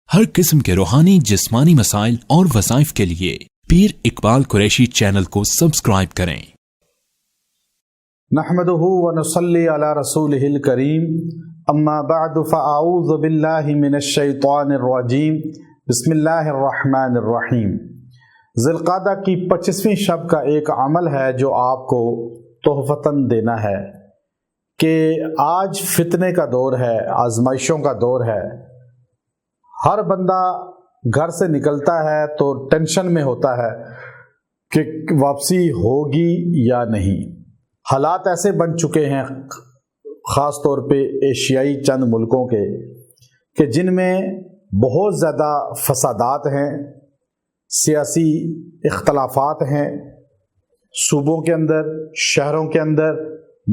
ہر قسم کے روحانی جسمانی مسائل اور وظائف کے لیے پیر اقبال قریشی چینل کو سبسکرائب کریں۔ نحمدہ ونصلی علی رسولہ الکریم، اما بعد فاعوذ باللہ من الشیطان الرجیم، بسم اللہ الرحمن الرحیم۔ ذی القعدہ کی 25ویں شب کا ایک عمل ہے جو آپ کو تحفتاً دینا ہے کہ آج فتنے کا دور ہے، آزمائشوں کا دور ہے۔ ہر بندہ گھر سے نکلتا ہے تو ٹینشن میں ہوتا ہے کہ واپسی ہوگی یا نہیں۔ حالات ایسے بن چکے ہیں خاص طور پہ ایشیائی چند ملکوں کے کہ جن میں بہت زیادہ فسادات ہیں، سیاسی اختلافات ہیں، صوبوں کے اندر، شہروں کے اندر،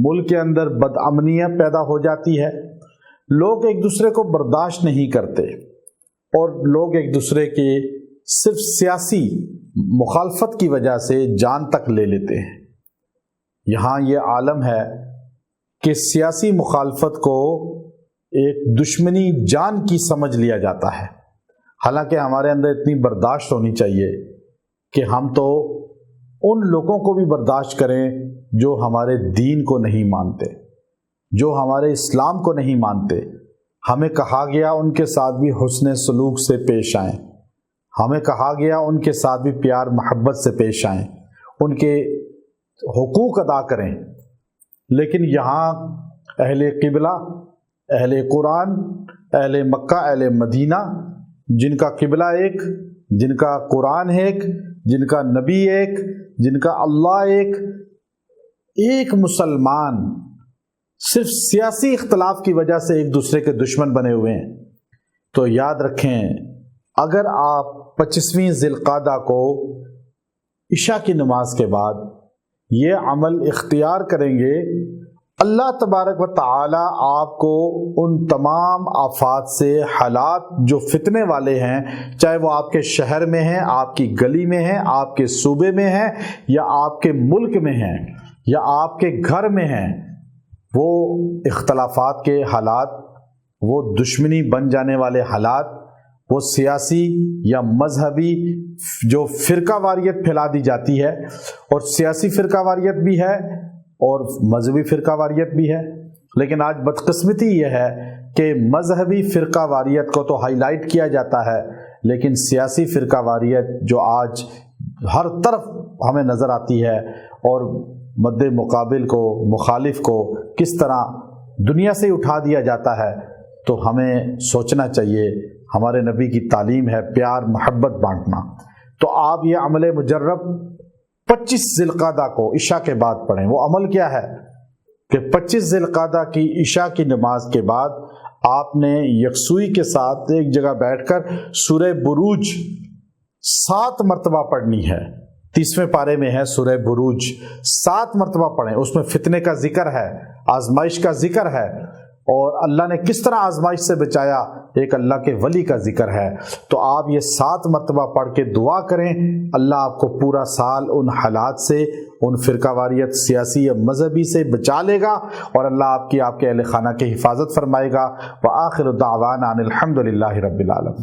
ملک کے اندر بدامنیاں پیدا ہو جاتی ہے۔ لوگ ایک دوسرے کو برداشت نہیں کرتے اور لوگ ایک دوسرے کی صرف سیاسی مخالفت کی وجہ سے جان تک لے لیتے ہیں۔ یہاں یہ عالم ہے کہ سیاسی مخالفت کو ایک دشمنی جان کی سمجھ لیا جاتا ہے، حالانکہ ہمارے اندر اتنی برداشت ہونی چاہیے کہ ہم تو ان لوگوں کو بھی برداشت کریں جو ہمارے دین کو نہیں مانتے، جو ہمارے اسلام کو نہیں مانتے۔ ہمیں کہا گیا ان کے ساتھ بھی حسن سلوک سے پیش آئیں، ہمیں کہا گیا ان کے ساتھ بھی پیار محبت سے پیش آئیں، ان کے حقوق ادا کریں۔ لیکن یہاں اہل قبلہ، اہل قرآن، اہل مکہ، اہل مدینہ، جن کا قبلہ ایک، جن کا قرآن ایک، جن کا نبی ایک، جن کا اللہ ایک مسلمان صرف سیاسی اختلاف کی وجہ سے ایک دوسرے کے دشمن بنے ہوئے ہیں۔ تو یاد رکھیں، اگر آپ 25ویں ذی القعدہ کو عشاء کی نماز کے بعد یہ عمل اختیار کریں گے، اللہ تبارک و تعالی آپ کو ان تمام آفات سے، حالات جو فتنے والے ہیں، چاہے وہ آپ کے شہر میں ہیں، آپ کی گلی میں ہیں، آپ کے صوبے میں ہیں، یا آپ کے ملک میں ہیں، یا آپ کے گھر میں ہیں، وہ اختلافات کے حالات، وہ دشمنی بن جانے والے حالات، وہ سیاسی یا مذہبی جو فرقہ واریت پھیلا دی جاتی ہے، اور سیاسی فرقہ واریت بھی ہے اور مذہبی فرقہ واریت بھی ہے۔ لیکن آج بدقسمتی یہ ہے کہ مذہبی فرقہ واریت کو تو ہائی لائٹ کیا جاتا ہے، لیکن سیاسی فرقہ واریت جو آج ہر طرف ہمیں نظر آتی ہے، اور مد مقابل کو، مخالف کو کس طرح دنیا سے اٹھا دیا جاتا ہے، تو ہمیں سوچنا چاہیے۔ ہمارے نبی کی تعلیم ہے پیار محبت بانٹنا۔ تو آپ یہ عمل مجرب 25 ذی القعدہ کو عشاء کے بعد پڑھیں۔ وہ عمل کیا ہے کہ 25 ذی القعدہ کی عشاء کی نماز کے بعد آپ نے یکسوئی کے ساتھ ایک جگہ بیٹھ کر سورہ بروج 7 مرتبہ پڑھنی ہے۔ 30ویں پارے میں ہے سورہ بروج، 7 مرتبہ پڑھیں۔ اس میں فتنے کا ذکر ہے، آزمائش کا ذکر ہے، اور اللہ نے کس طرح آزمائش سے بچایا، ایک اللہ کے ولی کا ذکر ہے۔ تو آپ یہ 7 مرتبہ پڑھ کے دعا کریں، اللہ آپ کو پورا سال ان حالات سے، ان فرقہ واریت سیاسی یا مذہبی سے بچا لے گا، اور اللہ آپ کے اہل خانہ کی حفاظت فرمائے گا۔ وآخر دعوانا ان الحمد للہ رب العالمین۔